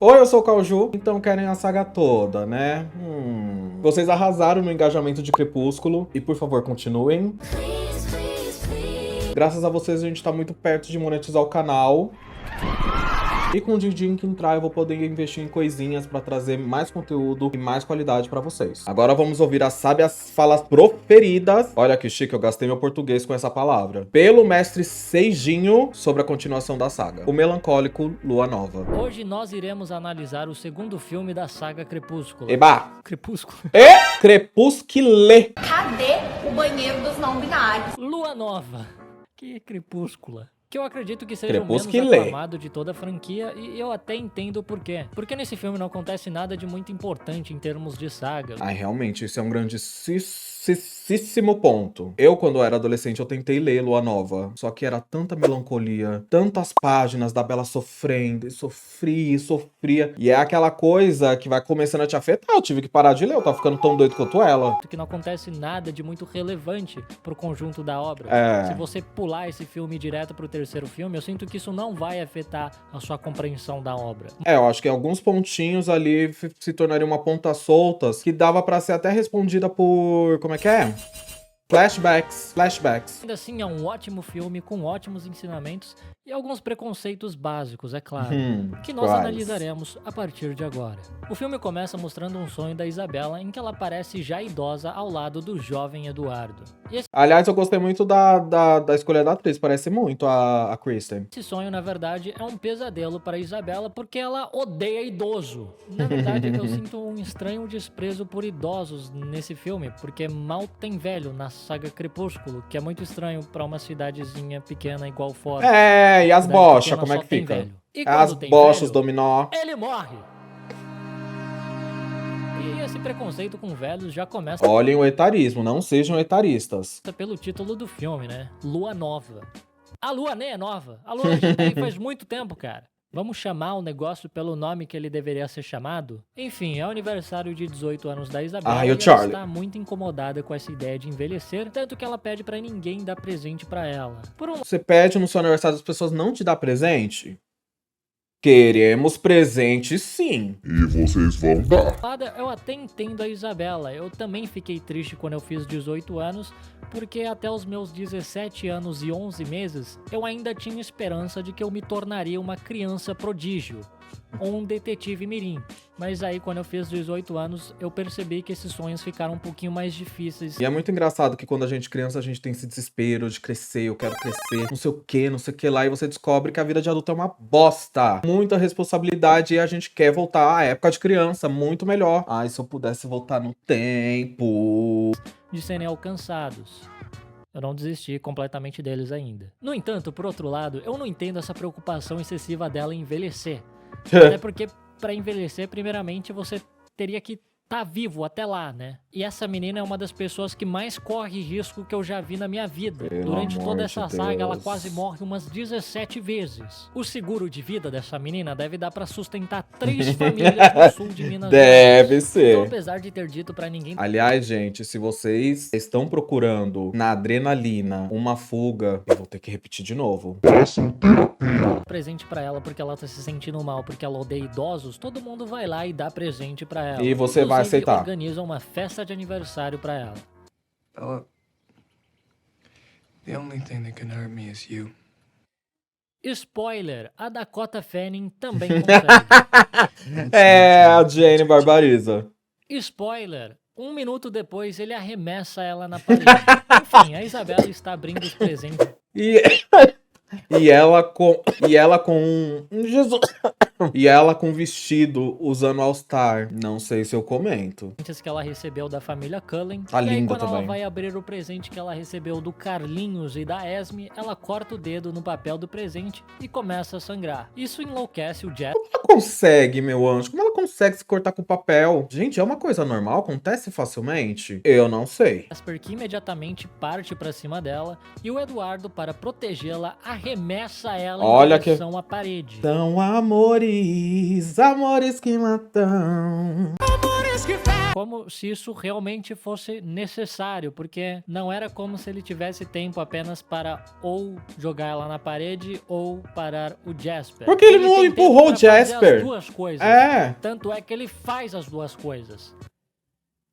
Oi, eu sou o Cauju, então querem a saga toda, né? Vocês arrasaram no engajamento de Crepúsculo e por favor continuem. Graças a vocês a gente tá muito perto de monetizar o canal. E com o din-din que entrar eu vou poder investir em coisinhas pra trazer mais conteúdo e mais qualidade pra vocês. Agora vamos ouvir as sábias falas proferidas. Olha que chique, eu gastei meu português com essa palavra. Pelo mestre Seijinho sobre a continuação da saga. O melancólico Lua Nova. Hoje nós iremos analisar o segundo filme da saga Crepúsculo. Eba! Crepúsculo? Crepuscule! Cadê o banheiro dos não binários? Lua Nova. Que crepúscula. Que eu acredito que seja o menos Crepuscule. aclamado de toda a franquia, e eu até entendo o porquê. Porque nesse filme não acontece nada de muito importante em termos de saga. Ai, realmente, isso é um grandíssimo ponto. Eu, quando era adolescente, eu tentei ler Lua Nova. Só que era tanta melancolia, tantas páginas da Bella sofrendo, e sofria, e sofria. E é aquela coisa que vai começando a te afetar. Eu tive que parar de ler, eu tava ficando tão doido quanto ela. Porque não acontece nada de muito relevante pro conjunto da obra. É. Se você pular esse filme direto pro terceiro filme, eu sinto que isso não vai afetar a sua compreensão da obra. É, eu acho que alguns pontinhos ali se tornariam uma ponta soltas que dava pra ser até respondida por... como é que é? Flashbacks. Ainda assim, é um ótimo filme com ótimos ensinamentos e alguns preconceitos básicos, é claro, que nós quais? analisaremos a partir de agora. O filme começa mostrando um sonho da Isabela em que ela parece já idosa ao lado do jovem Eduardo. E Aliás, eu gostei muito da escolha da atriz, parece muito a Kristen. esse sonho, na verdade, é um pesadelo para Isabela porque ela odeia idoso. Na verdade, eu sinto um estranho desprezo por idosos nesse filme, porque mal tem velho na saga Crepúsculo, que é muito estranho para uma cidadezinha pequena igual fora. É, e as Cidade bochas, pequena como é só que tem fica? velho. E As quando tem bochas, velho, dominó. ele morre. E esse preconceito com velhos já começa Olhem o etarismo, não sejam etaristas. pelo título do filme, né? Lua Nova. A lua nem é nova. A lua já tá aí faz muito tempo, cara. Vamos chamar o negócio pelo nome que ele deveria ser chamado? Enfim, é o aniversário de 18 anos da Isabela Ai, e o Charlie. ela está muito incomodada com essa ideia de envelhecer, tanto que ela pede pra ninguém dar presente pra ela. Por um Você pede no seu aniversário as pessoas não te dão presente? Queremos presente sim. E vocês vão dar. lado, eu até entendo a Isabela. Eu também fiquei triste quando eu fiz 18 anos, porque até os meus 17 anos e 11 meses, eu ainda tinha esperança de que eu me tornaria uma criança prodígio, ou um detetive mirim. Mas aí, quando eu fiz 18 anos, eu percebi que esses sonhos ficaram um pouquinho mais difíceis. E é muito engraçado que quando a gente é criança, a gente tem esse desespero de crescer, eu quero crescer, não sei o que lá, e você descobre que a vida de adulto é uma bosta. Muita responsabilidade e a gente quer voltar à época de criança, muito melhor. Ai, se eu pudesse voltar no tempo. De serem alcançados. Eu não desisti completamente deles ainda. No entanto, por outro lado, eu não entendo essa preocupação excessiva dela em envelhecer. Até porque, pra envelhecer, primeiramente, você teria que estar vivo até lá, né? E essa menina é uma das pessoas que mais corre risco que eu já vi na minha vida. Pelo Durante amor toda de essa saga, ela Deus. quase morre umas 17 vezes. O seguro de vida dessa menina deve dar pra sustentar 3 famílias no sul de Minas Deve Gerais. ser. Então, apesar de ter dito pra ninguém Aliás, gente, se vocês estão procurando na adrenalina uma fuga, eu vou ter que repetir de novo. Façam terapia. presente pra ela porque ela tá se sentindo mal, porque ela odeia idosos, todo mundo vai lá e dá presente pra ela. E você vai Inclusive, aceitar. organiza uma festa de aniversário pra ela. Bella, the only thing that can hurt me is you. Spoiler, a Dakota Fanning também consegue. É, a Jane barbariza. Spoiler, 1 minuto depois ele arremessa ela na parede. Enfim, a Isabela está abrindo os presentes E, e ela com Jesus. E ela com vestido usando All Star. Não sei se eu comento. que ela recebeu da família Cullen. Tá e aí, linda quando ela também. vai abrir o presente que ela recebeu do Carlinhos e da Esme, ela corta o dedo no papel do presente e começa a sangrar. Isso enlouquece o Jasper, Ela consegue, meu anjo? Como ela consegue se cortar com papel? Gente, é uma coisa normal? Acontece facilmente? Eu não sei. que imediatamente parte pra cima dela, e o Eduardo, para protegê-la, arremessa ela Olha em que- direção à parede. São amores, amores que matam. Amores Como se isso realmente fosse necessário, porque não era como se ele tivesse tempo apenas para ou jogar ela na parede ou parar o Jasper. Porque ele não tem empurrou tempo o pra fazer Jasper. as duas coisas. É. Tanto é que ele faz as duas coisas.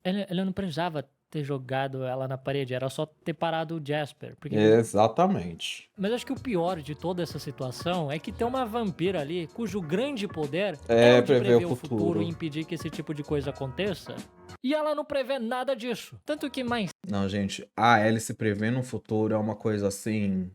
Ele não precisava ter jogado ela na parede, era só ter parado o Jasper. Porque... Exatamente. Mas acho que o pior de toda essa situação é que tem uma vampira ali cujo grande poder É o de prever o prever o futuro. futuro e impedir que esse tipo de coisa aconteça. E ela não prevê nada disso. Tanto que mais Não, gente, a Alice prevendo o futuro é uma coisa assim...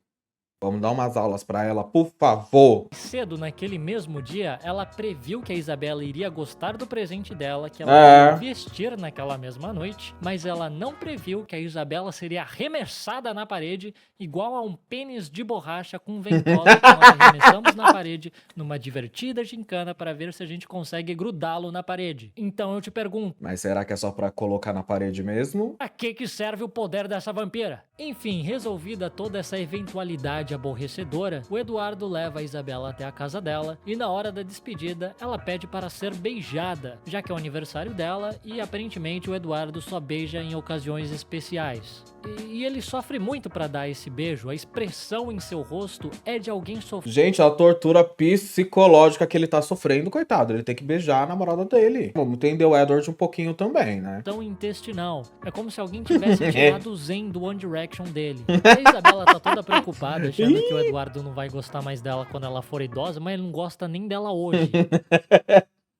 Vamos dar umas aulas pra ela, por favor. cedo, naquele mesmo dia, ela previu que a Isabela iria gostar do presente dela, que ela É. iria vestir naquela mesma noite, mas ela não previu que a Isabela seria arremessada na parede, igual a um pênis de borracha com ventosa que nós arremessamos na parede, numa divertida gincana para ver se a gente consegue grudá-lo na parede. Então eu te pergunto, Mas será que é só pra colocar na parede mesmo? a que serve o poder dessa vampira? Enfim, resolvida toda essa eventualidade aborrecedora, o Eduardo leva a Isabela até a casa dela e na hora da despedida ela pede para ser beijada, já que é o aniversário dela e aparentemente o Eduardo só beija em ocasiões especiais. E ele sofre muito para dar esse beijo, a expressão em seu rosto é de alguém sofrendo. Gente, a tortura psicológica que ele tá sofrendo, coitado. Ele tem que beijar a namorada dele. Vamos entender o Edward um pouquinho também, né? Intestinal. É como se alguém tivesse tirado o zen do One Direction dele. A Isabela tá toda preocupada, achando que o Eduardo não vai gostar mais dela quando ela for idosa, mas ele não gosta nem dela hoje.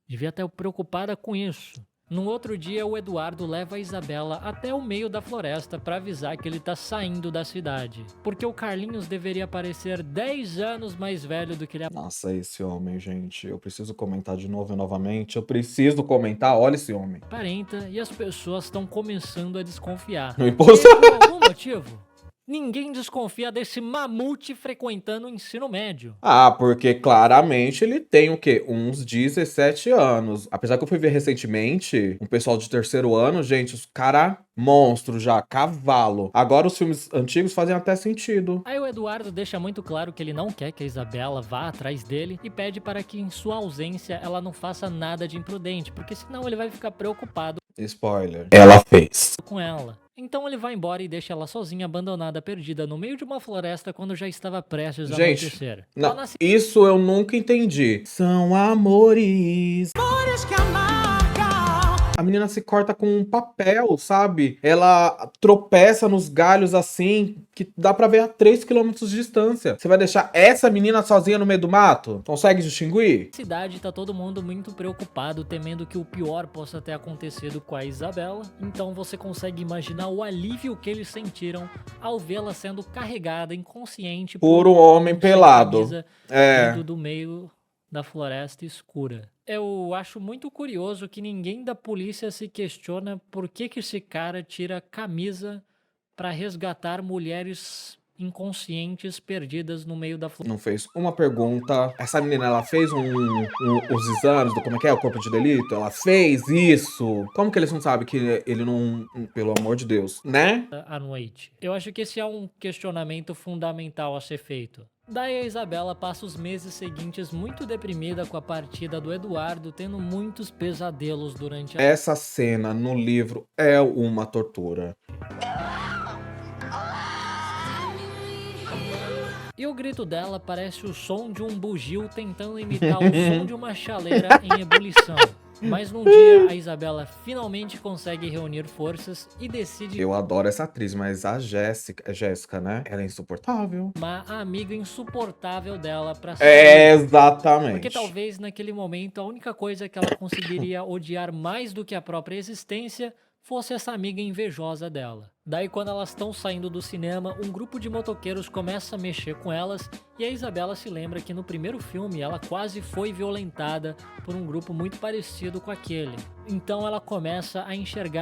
Devia estar preocupada com isso. No outro dia, o Eduardo leva a Isabela até o meio da floresta para avisar que ele tá saindo da cidade. Porque o Carlinhos deveria parecer 10 anos mais velho do que ele Nossa, esse homem, gente. Eu preciso comentar de novo e novamente. Eu preciso comentar. Olha esse homem. aparenta e as pessoas estão começando a desconfiar. Não E impôs. por algum motivo, ninguém desconfia desse mamute frequentando o ensino médio. Ah, porque claramente ele tem o quê? Uns 17 anos. Apesar que eu fui ver recentemente um pessoal de terceiro ano, gente, os cara monstro já, cavalo. Agora os filmes antigos fazem até sentido. Aí o Eduardo deixa muito claro que ele não quer que a Isabela vá atrás dele e pede para que em sua ausência ela não faça nada de imprudente, porque senão ele vai ficar preocupado Spoiler. Ela fez. com ela. Então ele vai embora e deixa ela sozinha, abandonada, perdida no meio de uma floresta quando já estava prestes a Gente, anoitecer. não, Lá na isso eu nunca entendi. São amores. A menina se corta com um papel, sabe? Ela tropeça nos galhos assim, que dá pra ver a 3 km de distância. Você vai deixar essa menina sozinha no meio do mato? Consegue distinguir? cidade tá todo mundo muito preocupado, temendo que o pior possa ter acontecido com a Isabela. Então você consegue imaginar o alívio que eles sentiram ao vê-la sendo carregada inconsciente Por um homem sem pelado. camisa, É. dentro do meio da floresta escura. Eu acho muito curioso que ninguém da polícia se questiona por que esse cara tira a camisa pra resgatar mulheres inconscientes perdidas no meio da floresta. Não fez uma pergunta. Essa menina, ela fez os exames do como é que é o corpo de delito? Ela fez isso? Como que eles não sabem que ele não... Pelo amor de Deus, né? À noite. Eu acho que esse é um questionamento fundamental a ser feito. Daí a Isabela passa os meses seguintes muito deprimida com a partida do Eduardo, tendo muitos pesadelos durante a... Essa cena no livro é uma tortura. E o grito dela parece o som de um bugio tentando imitar o som de uma chaleira em ebulição. Mas num dia, a Isabela finalmente consegue reunir forças e decide Eu adoro essa atriz, mas a Jéssica, né? Ela é insuportável. chamar a amiga insuportável dela pra Exatamente. Porque talvez naquele momento a única coisa que ela conseguiria odiar mais do que a própria existência fosse essa amiga invejosa dela. Daí quando elas estão saindo do cinema, um grupo de motoqueiros começa a mexer com elas e a Isabela se lembra que no primeiro filme ela quase foi violentada por um grupo muito parecido com aquele. Então ela começa a enxergar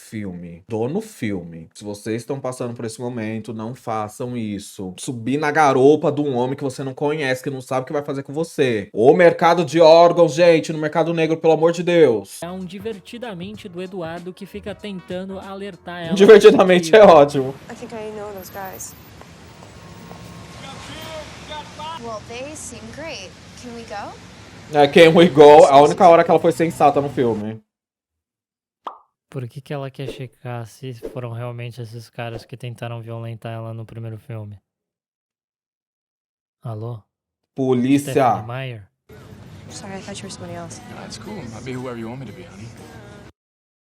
Filme. Tô no filme. Se vocês estão passando por esse momento, não façam isso. Subir na garupa de um homem que você não conhece, que não sabe o que vai fazer com você. O mercado de órgãos, gente, no mercado negro, pelo amor de Deus. um divertidamente do Eduardo que fica tentando alertar ela. Divertidamente é ótimo. I think I know those guys. Well, they seem great. Can we go? É, Can We Go, a única hora que ela foi sensata no filme. Por que que ela quer checar se foram realmente esses caras que tentaram violentar ela no primeiro filme? Alô? Stephanie Polícia. Meyer? Sorry, I thought you were somebody else. That's cool. Might be whoever you want me to be, honey.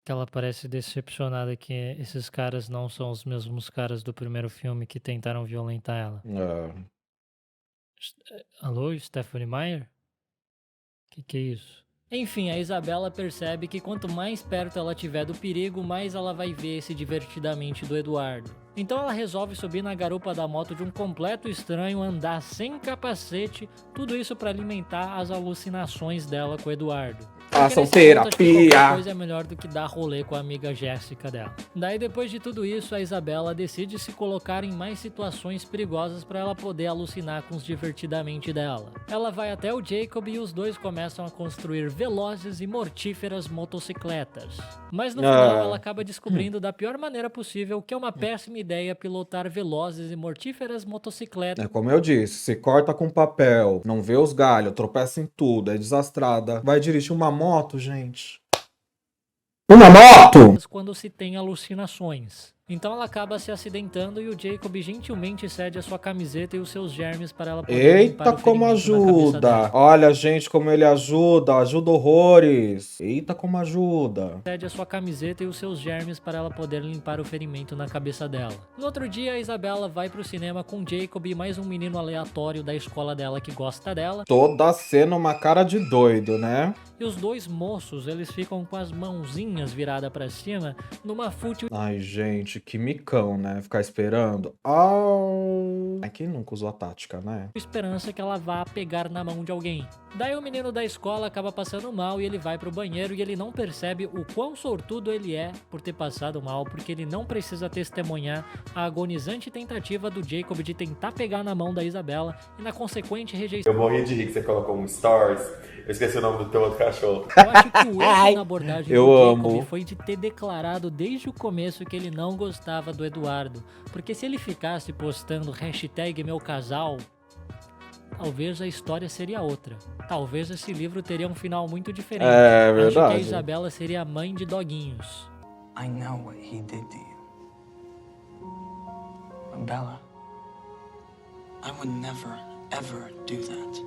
Que ela parece decepcionada que esses caras não são os mesmos caras do primeiro filme que tentaram violentar ela. Alô, Stephanie Meyer? Que é isso? Enfim, a Isabela percebe que quanto mais perto ela tiver do perigo, mais ela vai ver esse divertidamente do Eduardo. Então ela resolve subir na garupa da moto de um completo estranho, andar sem capacete, tudo isso para alimentar as alucinações dela com o Eduardo. Façam Porque nesse ponto, acho que qualquer terapia. coisa é melhor do que dar rolê com a amiga Jéssica dela. Daí depois de tudo isso, a Isabela decide se colocar em mais situações perigosas para ela poder alucinar com os divertidamente dela. Ela vai até o Jacob e os dois começam a construir velozes e mortíferas motocicletas. Mas no final ela acaba descobrindo da pior maneira possível que é uma péssima ideia pilotar velozes e mortíferas motocicletas. É como eu disse, se corta com papel, não vê os galhos, tropeça em tudo, é desastrada. Vai dirigir uma moto, gente. Uma moto! Quando se tem alucinações. Então ela acaba se acidentando e o Jacob gentilmente cede a sua camiseta e os seus germes para ela poder limpar Eita, o como ferimento na cabeça ajuda! dela. Olha, gente, como ele ajuda, ajuda horrores. Eita, como ajuda. Cede a sua camiseta e os seus germes para ela poder limpar o ferimento na cabeça dela. No outro dia, a Isabela vai pro cinema com Jacob e mais um menino aleatório da escola dela que gosta dela. Toda cena uma cara de doido, né? E os dois moços, eles ficam com as mãozinhas viradas para cima numa fútil Ai, gente, que micão, né? Ficar esperando. Ai, quem nunca usou a tática, né? esperança que ela vá pegar na mão de alguém. Daí o menino da escola acaba passando mal e ele vai pro banheiro e ele não percebe o quão sortudo ele é por ter passado mal, porque ele não precisa testemunhar a agonizante tentativa do Jacob de tentar pegar na mão da Isabela e na consequente rejeição. Eu morri de rir que você colocou um stories. Eu esqueci o nome do teu outro cachorro. Eu acho que o erro na abordagem eu do Jacob amo. foi de ter declarado desde o começo que ele não gostava do Eduardo, porque se ele ficasse postando hashtag meu casal, talvez a história seria outra. Talvez esse livro teria um final muito diferente. É Acho que a verdade. Isabela seria a mãe de doguinhos. I know what he did to you. But Bella, I would never, ever do that.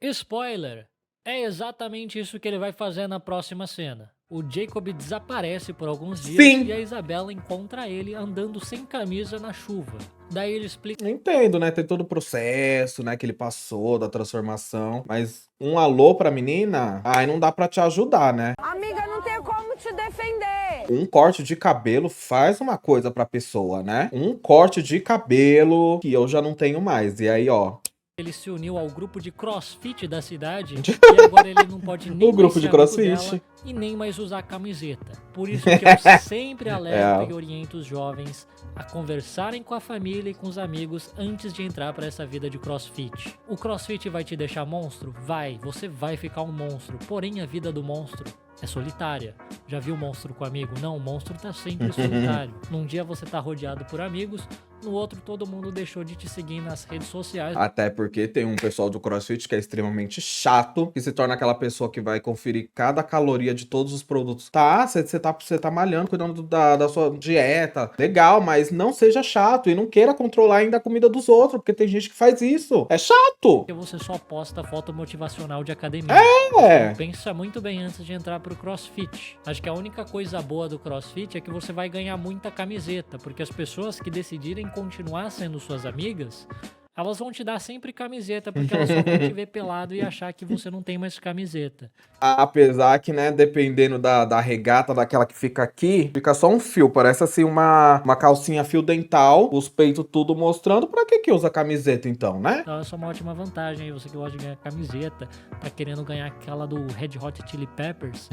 Spoiler! É exatamente isso que ele vai fazer na próxima cena. O Jacob desaparece por alguns dias Sim. e a Isabela encontra ele andando sem camisa na chuva. Daí ele explica Eu entendo, né? Tem todo o processo, né? Que ele passou da transformação. Mas um alô pra menina? Ai, não dá pra te ajudar, né? Amiga, não tem como te defender. Um corte de cabelo faz uma coisa pra pessoa, né? Um corte de cabelo que eu já não tenho mais. E aí, ó. ele se uniu ao grupo de crossfit da cidade e agora ele não pode nem O grupo mais de ser amigo crossfit. dela e nem mais usar camiseta. Por isso que eu sempre alerto É. e oriento os jovens a conversarem com a família e com os amigos antes de entrar para essa vida de crossfit. O crossfit vai te deixar monstro? Vai, você vai ficar um monstro. Porém, a vida do monstro é solitária. Já viu monstro com amigo? Não, o monstro tá sempre solitário. Num dia você tá rodeado por amigos, no outro todo mundo deixou de te seguir nas redes sociais. Até porque tem um pessoal do CrossFit que é extremamente chato, que se torna aquela pessoa que vai conferir cada caloria de todos os produtos. Tá, você tá malhando, cuidando da sua dieta. Legal, mas não seja chato e não queira controlar ainda a comida dos outros, porque tem gente que faz isso. É chato! Porque você só posta foto motivacional de academia. É. Então, pensa muito bem antes de entrar pro CrossFit. Acho que a única coisa boa do CrossFit é que você vai ganhar muita camiseta, porque as pessoas que decidirem continuar sendo suas amigas, elas vão te dar sempre camiseta, porque elas só vão te ver pelado e achar que você não tem mais camiseta. Apesar que, né, dependendo da regata, daquela que fica aqui, fica só um fio. Parece assim uma calcinha fio dental, os peitos tudo mostrando. Pra que usa camiseta então, né? Então essa é uma ótima vantagem aí, você que gosta de ganhar camiseta, tá querendo ganhar aquela do Red Hot Chili Peppers.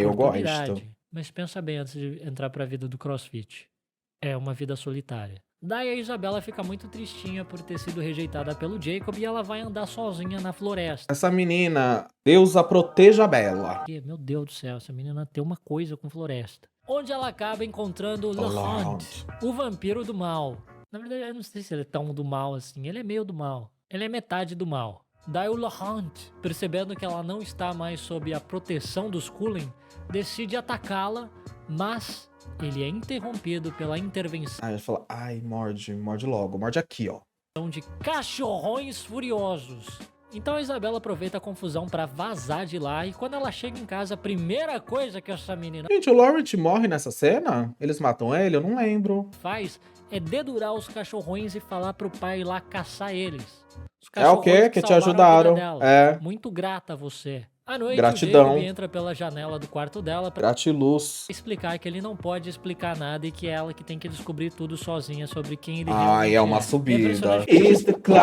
Eu gosto. oportunidade. Mas pensa bem antes de entrar pra vida do CrossFit. É uma vida solitária. Daí a Isabela fica muito tristinha por ter sido rejeitada pelo Jacob e ela vai andar sozinha na floresta. Essa menina, Deus a proteja Bela. E, meu Deus do céu, essa menina tem uma coisa com floresta. Onde ela acaba encontrando Le Hunt, o vampiro do mal. Na verdade, eu não sei se ele é tão do mal assim. Ele é meio do mal. Ele é metade do mal. Daí o Laurent, percebendo que ela não está mais sob a proteção dos Cullen, decide atacá-la, mas ele é interrompido pela intervenção Aí ele fala, ai, morde logo, morde aqui, ó. de cachorrões furiosos. Então a Isabela aproveita a confusão pra vazar de lá e quando ela chega em casa, a primeira coisa que essa menina Gente, o Laurent morre nessa cena? Eles matam ele? Eu não lembro. faz é dedurar os cachorrões e falar pro pai ir lá caçar eles. Os É o quê? cachorrões Que te salvaram a vida ajudaram. dela. É. Muito grata a você. À noite, Gratidão. o Jacob entra pela janela do quarto dela pra Gratiluz. explicar que ele não pode explicar nada e que é ela que tem que descobrir tudo sozinha sobre quem ele Ai, realmente é uma é. subida. Impressionante. It's the climb.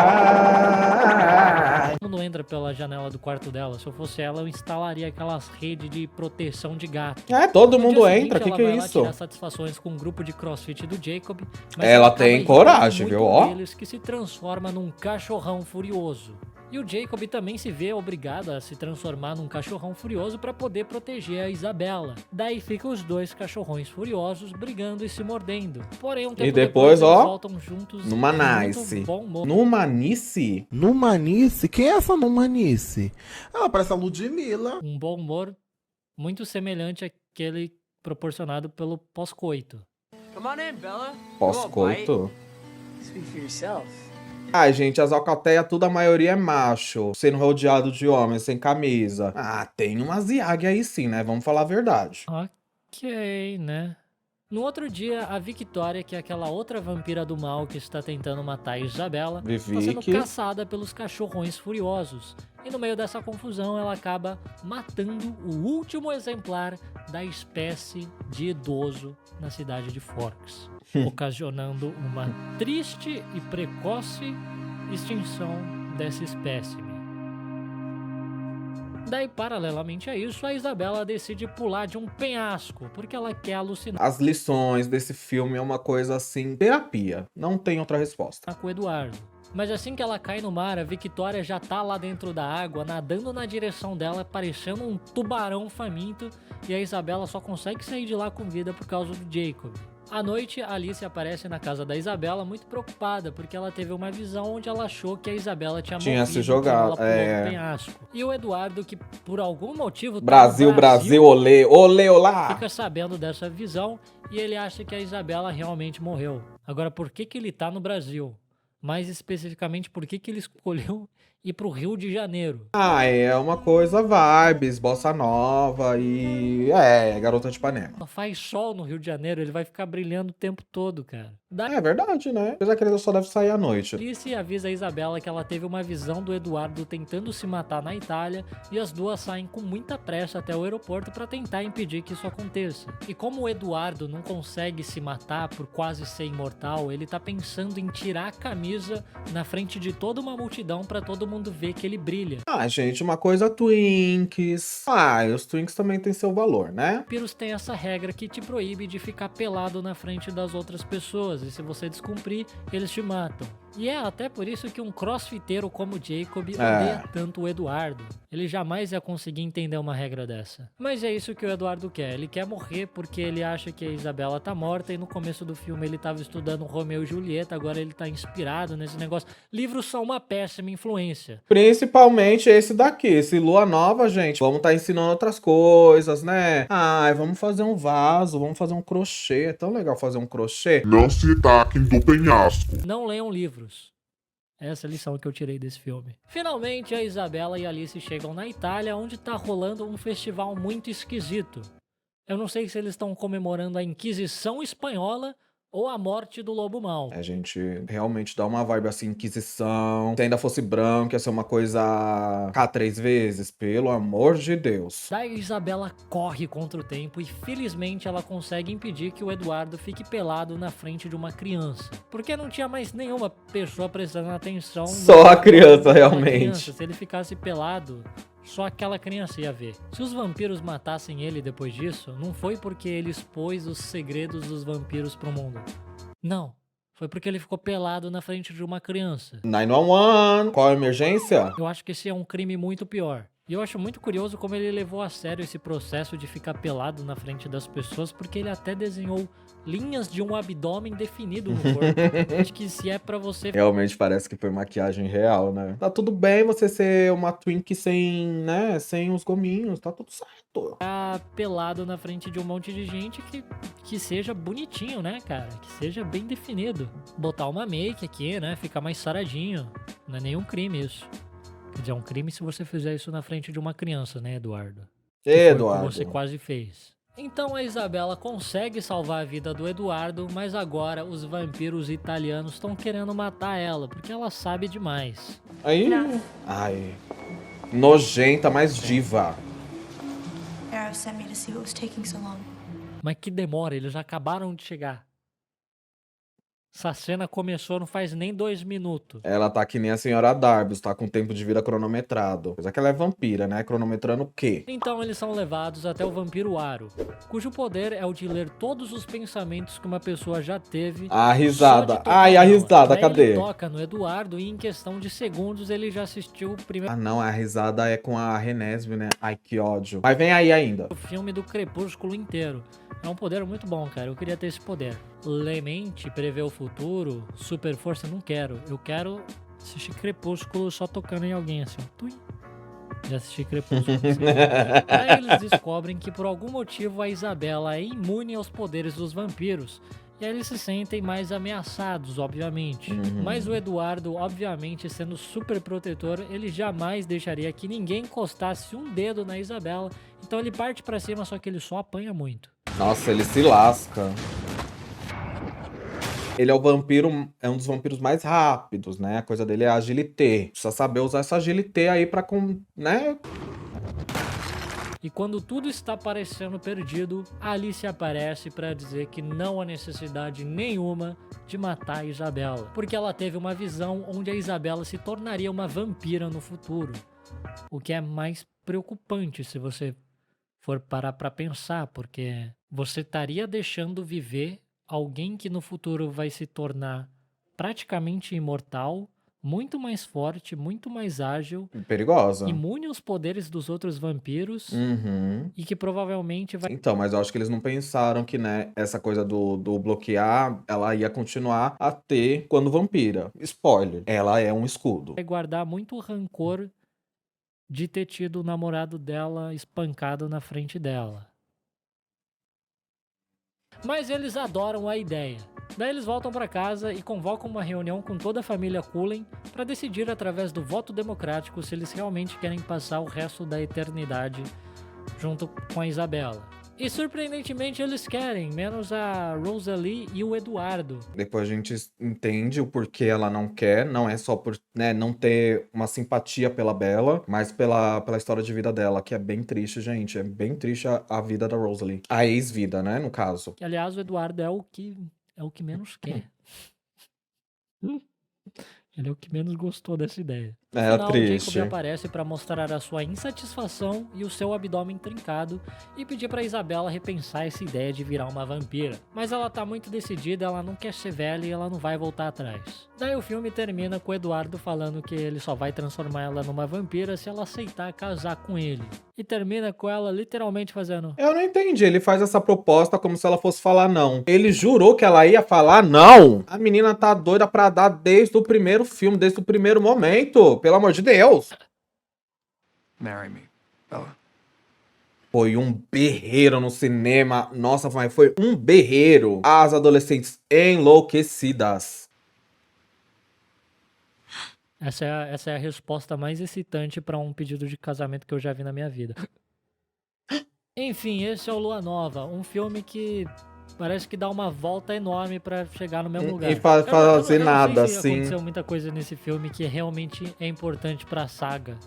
Todo mundo entra pela janela do quarto dela. Se eu fosse ela, eu instalaria aquelas redes de proteção de gato. É, todo No mundo dia seguinte, entra. ela Que é vai lá isso? tirar satisfações com um grupo de crossfit do Jacob. Mas Ela acaba tem irritando coragem, muito viu? um Ó. deles que se transforma num cachorrão furioso. E o Jacob também se vê obrigado a se transformar num cachorrão furioso para poder proteger a Isabela. Daí ficam os dois cachorrões furiosos brigando e se mordendo. Porém, um tempo depois, eles ó, voltam juntos numa em muito nice. bom humor. Numa nice? Numanice? Quem é essa Numanice? Ela parece a Ludmilla. Um bom humor muito semelhante àquele proporcionado pelo pós-coito. Come on in, Bella. Pós-coito? Speak for yourself. Ai, gente, as alcateias, tudo a maioria é macho. Sendo rodeado de homens, sem camisa. Ah, tem umas Yagi aí sim, né? Vamos falar a verdade. Ok, né? No outro dia, a Victoria, que é aquela outra vampira do mal que está tentando matar a Isabela, está sendo Vivique. caçada pelos cachorrões furiosos. E no meio dessa confusão, ela acaba matando o último exemplar da espécie de idoso na cidade de Forks, ocasionando uma triste e precoce extinção dessa espécime. Daí, paralelamente a isso, a Isabela decide pular de um penhasco, porque ela quer alucinar As lições desse filme é uma coisa assim, terapia. Não tem outra resposta. com o Eduardo. Mas assim que ela cai no mar, a Victoria já tá lá dentro da água, nadando na direção dela, parecendo um tubarão faminto, e a Isabela só consegue sair de lá com vida por causa do Jacob. À noite, a Alice aparece na casa da Isabela muito preocupada, porque ela teve uma visão onde ela achou que a Isabela tinha morrido se jogado, quando ela pulou do penhasco. E o Eduardo, que por algum motivo tá Brasil, no Brasil, olê, olê, olá! fica sabendo dessa visão e ele acha que a Isabela realmente morreu. Agora, por que ele tá no Brasil? Mais especificamente, por que ele escolheu ir pro Rio de Janeiro? Ah, é uma coisa vibes, bossa nova e... Garota de Ipanema. Só faz sol no Rio de Janeiro, ele vai ficar brilhando o tempo todo, cara. Daí É verdade, né? Apesar que ele só deve sair à noite. Alice avisa a Isabela que ela teve uma visão do Eduardo tentando se matar na Itália e as duas saem com muita pressa até o aeroporto para tentar impedir que isso aconteça. E como o Eduardo não consegue se matar por quase ser imortal, ele tá pensando em tirar a camisa na frente de toda uma multidão para todo mundo ver que ele brilha. Ah, gente, uma coisa Twinks. Ah, os Twinks também têm seu valor, né? Vampiros têm essa regra que te proíbe de ficar pelado na frente das outras pessoas, e se você descumprir, eles te matam. E é até por isso que um crossfiteiro como Jacob odeia tanto o Eduardo. Ele jamais ia conseguir entender uma regra dessa. Mas é isso que o Eduardo quer. Ele quer morrer porque ele acha que a Isabela tá morta e no começo do filme ele tava estudando Romeu e Julieta, agora ele tá inspirado nesse negócio. Livros são uma péssima influência. Principalmente esse daqui, esse Lua Nova, gente. Vamos tá ensinando outras coisas, né? Ai, vamos fazer um vaso, vamos fazer um crochê. É tão legal fazer um crochê. Não se taquem do penhasco. Não leiam livros. Essa é a lição que eu tirei desse filme. Finalmente, a Isabela e a Alice chegam na Itália, onde tá rolando um festival muito esquisito. Eu não sei se eles estão comemorando a Inquisição Espanhola ou a morte do Lobo Mau. A gente realmente dá uma vibe assim, Inquisição. Se ainda fosse branco, ia ser uma coisa K3 vezes, pelo amor de Deus. Daí a Isabela corre contra o tempo e felizmente ela consegue impedir que o Eduardo fique pelado na frente de uma criança. Porque não tinha mais nenhuma pessoa prestando atenção. Só a criança, naquela realmente. criança. Se ele ficasse pelado, só aquela criança ia ver. Se os vampiros matassem ele depois disso, não foi porque ele expôs os segredos dos vampiros pro mundo. Não. Foi porque ele ficou pelado na frente de uma criança. 911, qual a emergência? Eu acho que esse é um crime muito pior. E eu acho muito curioso como ele levou a sério esse processo de ficar pelado na frente das pessoas, porque ele até desenhou linhas de um abdômen definido no corpo. Acho que se é pra você Realmente parece que foi maquiagem real, né? Tá tudo bem você ser uma twink sem, né, sem os gominhos, tá tudo certo. ficar pelado na frente de um monte de gente que seja bonitinho, né, cara? Que seja bem definido. Botar uma make aqui, né? Ficar mais saradinho. Não é nenhum crime isso. Quer dizer, é um crime se você fizer isso na frente de uma criança, né, Eduardo? Que foi o que Eduardo. você quase fez. Então a Isabela consegue salvar a vida do Eduardo, mas agora os vampiros italianos estão querendo matar ela, porque ela sabe demais. Aí, ai, nojenta, mas diva. Arrow sent me to see what was taking so long. Mas que demora, eles acabaram de chegar. Essa cena começou não faz nem 2 minutos. Ela tá que nem a senhora Darbus, tá com tempo de vida cronometrado. Apesar que ela é vampira, né? Cronometrando o quê? Então eles são levados até o vampiro Aro, cujo poder é o de ler todos os pensamentos que uma pessoa já teve. A só de risada. tocar Ai, a nela. risada, Daí cadê? Ele toca no Eduardo e em questão de segundos ele já assistiu o primeiro Ah, não, a risada é com a Renesme, né? Ai, que ódio. Mas vem aí ainda. filme do Crepúsculo inteiro. É um poder muito bom, cara. Eu queria ter esse poder. Lemente, prever o futuro, super força, não quero. Eu quero assistir Crepúsculo só tocando em alguém assim, ó. Tui. Já assisti Crepúsculo. Aí eles descobrem que por algum motivo a Isabela é imune aos poderes dos vampiros. E aí eles se sentem mais ameaçados, obviamente. Mas o Eduardo, obviamente, sendo super protetor, ele jamais deixaria que ninguém encostasse um dedo na Isabela. Então ele parte pra cima, só que ele só apanha muito. Nossa, ele se lasca. Ele é o vampiro, é um dos vampiros mais rápidos, né? A coisa dele é a agilité. Precisa saber usar essa agilité aí pra, né? E quando tudo está parecendo perdido, a Alice aparece para dizer que não há necessidade nenhuma de matar a Isabela, porque ela teve uma visão onde a Isabela se tornaria uma vampira no futuro. O que é mais preocupante se você for parar para pensar, porque você estaria deixando viver alguém que no futuro vai se tornar praticamente imortal, muito mais forte, muito mais ágil, Perigosa. imune aos poderes dos outros vampiros Uhum. e que provavelmente vai Então, mas eu acho que eles não pensaram que, né, essa coisa do bloquear, ela ia continuar a ter quando vampira. Spoiler, ela é um escudo. guardar muito rancor de ter tido o namorado dela espancado na frente dela. Mas eles adoram a ideia. Daí eles voltam para casa e convocam uma reunião com toda a família Cullen para decidir através do voto democrático se eles realmente querem passar o resto da eternidade junto com a Isabela. E surpreendentemente eles querem, menos a Rosalie e o Eduardo. Depois a gente entende o porquê ela não quer, não é só por, né, não ter uma simpatia pela Bella, mas pela história de vida dela, que é bem triste, gente. É bem triste a vida da Rosalie. A ex-vida, né, no caso. Que, aliás, o Eduardo é o que menos quer. Ele é o que menos gostou dessa ideia. No É final, triste. Jacob aparece para mostrar a sua insatisfação e o seu abdômen trincado e pedir para Isabela repensar essa ideia de virar uma vampira. Mas ela tá muito decidida, ela não quer ser velha e ela não vai voltar atrás. Daí o filme termina com o Eduardo falando que ele só vai transformar ela numa vampira se ela aceitar casar com ele. E termina com ela literalmente fazendo... Eu não entendi, ele faz essa proposta como se ela fosse falar não. Ele jurou que ela ia falar não. A menina tá doida pra dar desde o primeiro filme, desde o primeiro momento. Pelo amor de Deus. Marry me, Bella. Foi um berreiro no cinema. Nossa, mas foi um berreiro. As adolescentes enlouquecidas. Essa é a resposta mais excitante para um pedido de casamento que eu já vi na minha vida. Enfim, esse é o Lua Nova, um filme que parece que dá uma volta enorme pra chegar no mesmo lugar. E fazer Eu não nada, sei se assim. aconteceu muita coisa nesse filme que realmente é importante pra saga,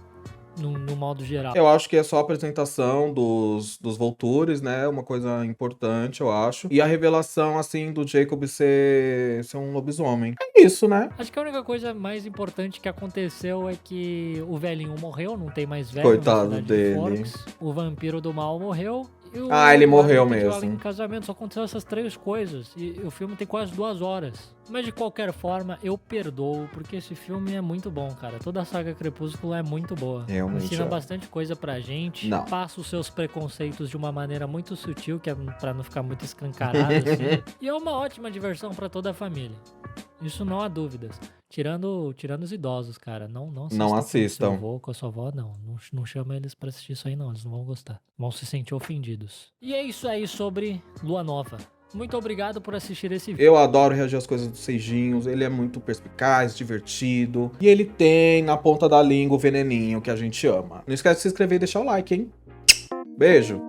no modo geral. Eu acho que é só a apresentação dos Voltures, né? Uma coisa importante, eu acho. E a revelação, assim, do Jacob ser um lobisomem. É isso, né? Acho que a única coisa mais importante que aconteceu é que o velhinho morreu, não tem mais velho Coitado na cidade de dele. Forks. O vampiro do mal morreu E o Ah, ele morreu Eduardo pediu ela mesmo. em casamento, só aconteceu essas 3 coisas. E o filme tem quase 2 horas. Mas de qualquer forma, eu perdoo, porque esse filme é muito bom, cara. Toda a saga Crepúsculo é muito boa. Realmente Ensina é. bastante coisa pra gente. Não. Passa os seus preconceitos de uma maneira muito sutil, que é pra não ficar muito escancarado, assim. E é uma ótima diversão pra toda a família. Isso não há dúvidas. Tirando os idosos, cara. Não Não assistam. Com seu avô, com a sua avó, não. Não chama eles pra assistir isso aí, não. Eles não vão gostar. Vão se sentir ofendidos. E é isso aí sobre Lua Nova. Muito obrigado por assistir esse vídeo. Eu adoro reagir às coisas dos Seijinhos, ele é muito perspicaz, divertido. E ele tem na ponta da língua o veneninho que a gente ama. Não esquece de se inscrever e deixar o like, hein? Beijo!